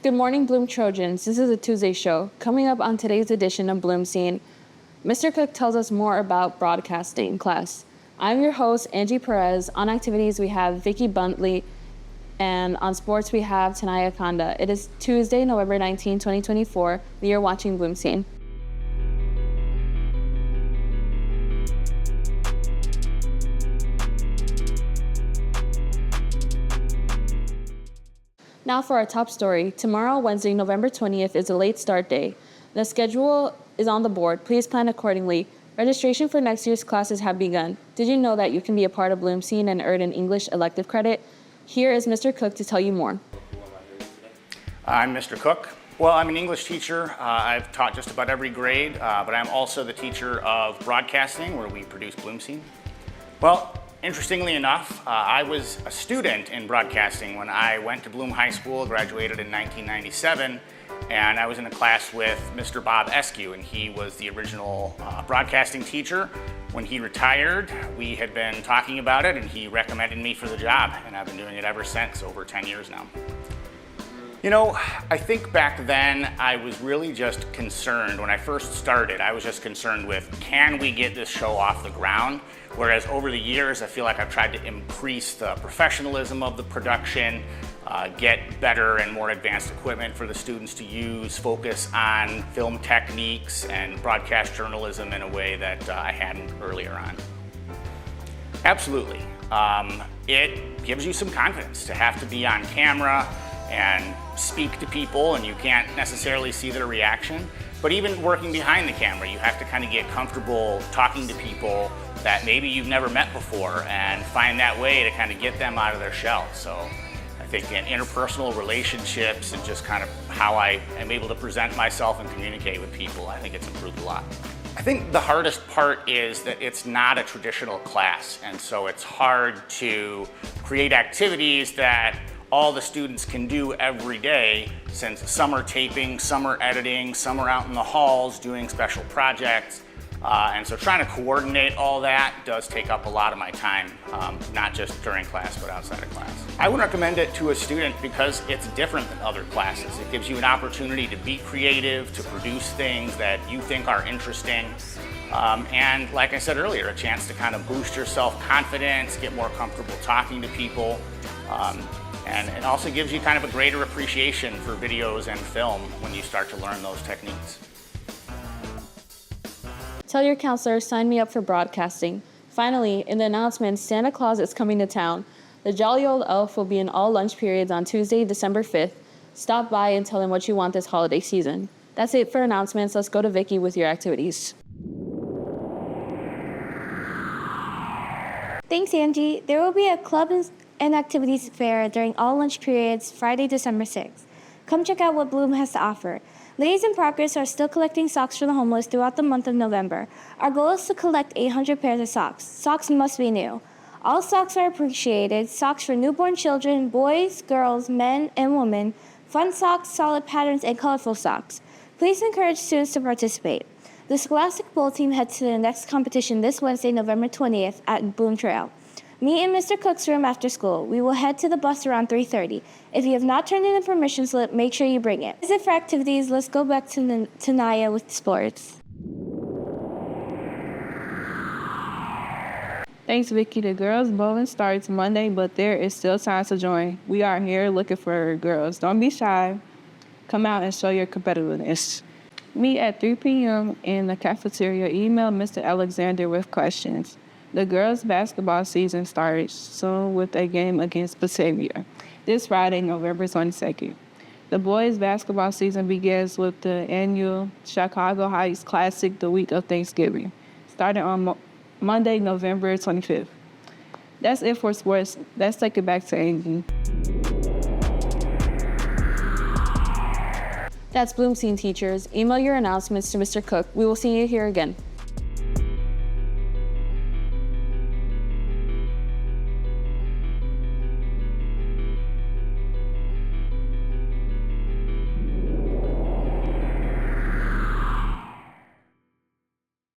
Good morning, Bloom Trojans. This is a Tuesday show. Coming up on today's edition of BloomScene, Mr. Cook tells us more about broadcasting class. I'm your host, Angie Perez. On activities, we have Vicky Buntley, and on sports, we have Tanaya Kanda. It is Tuesday, November 19, 2024. You're watching BloomScene. Now for our top story. Tomorrow, Wednesday, November 20th, is a late start day. The schedule is on the board. Please plan accordingly. Registration for next year's classes have begun. Did you know that you can be a part of BloomScene and earn an English elective credit? Here is Mr. Cook to tell you more. I'm Mr. Cook. Well, I'm an English teacher. I've taught just about every grade, but I'm also the teacher of broadcasting, where we produce BloomScene. Well, interestingly enough, I was a student in broadcasting when I went to Bloom High School, graduated in 1997, and I was in a class with Mr. Bob Eskew, and he was the original broadcasting teacher. When he retired, we had been talking about it, and he recommended me for the job, and I've been doing it ever since, over 10 years now. You know, I think back then I was really just concerned. When I first started, I was just concerned with, can we get this show off the ground? Whereas over the years, I feel like I've tried to increase the professionalism of the production, get better and more advanced equipment for the students to use, focus on film techniques and broadcast journalism in a way that I hadn't earlier on. Absolutely. It gives you some confidence to have to be on camera and speak to people, and you can't necessarily see their reaction. But even working behind the camera, you have to kind of get comfortable talking to people that maybe you've never met before and find that way to kind of get them out of their shell. So I think in interpersonal relationships and just kind of how I am able to present myself and communicate with people, I think it's improved a lot. I think the hardest part is that it's not a traditional class, and so it's hard to create activities that all the students can do every day, since some are taping, some are editing, some are out in the halls doing special projects. And so trying to coordinate all that does take up a lot of my time, not just during class, but outside of class. I would recommend it to a student because it's different than other classes. It gives you an opportunity to be creative, to produce things that you think are interesting. And like I said earlier, a chance to kind of boost your self-confidence, get more comfortable talking to people. And it also gives you kind of a greater appreciation for videos and film when you start to learn those techniques. Tell your counselor, sign me up for broadcasting. Finally, in the announcements, Santa Claus is coming to town. The jolly old elf will be in all lunch periods on Tuesday, December 5th. Stop by and tell him what you want this holiday season. That's it for announcements. Let's go to Vicky with your activities. Thanks, Angie. There will be a club and activities fair during all lunch periods Friday, December 6th. Come check out what Bloom has to offer. Ladies in Progress are still collecting socks for the homeless throughout the month of November. Our goal is to collect 800 pairs of socks. Socks must be new. All socks are appreciated. Socks for newborn children, boys, girls, men, and women. Fun socks, solid patterns, and colorful socks. Please encourage students to participate. The Scholastic Bowl team heads to the next competition this Wednesday, November 20th at Bloom Trail. Meet in Mr. Cook's room after school. We will head to the bus around 3:30. If you have not turned in a permission slip, make sure you bring it. That's it for activities. Let's go back to Naya with sports. Thanks, Vicky. The girls' bowling starts Monday, but there is still time to join. We are here looking for girls. Don't be shy. Come out and show your competitiveness. Meet at 3 p.m. in the cafeteria. Email Mr. Alexander with questions. The girls' basketball season starts soon with a game against Batavia this Friday, November 22nd. The boys' basketball season begins with the annual Chicago Heights Classic the week of Thanksgiving, starting on Monday, November 25th. That's it for sports. Let's take it back to Angie. That's BloomScene teachers. Email your announcements to Mr. Cook. We will see you here again.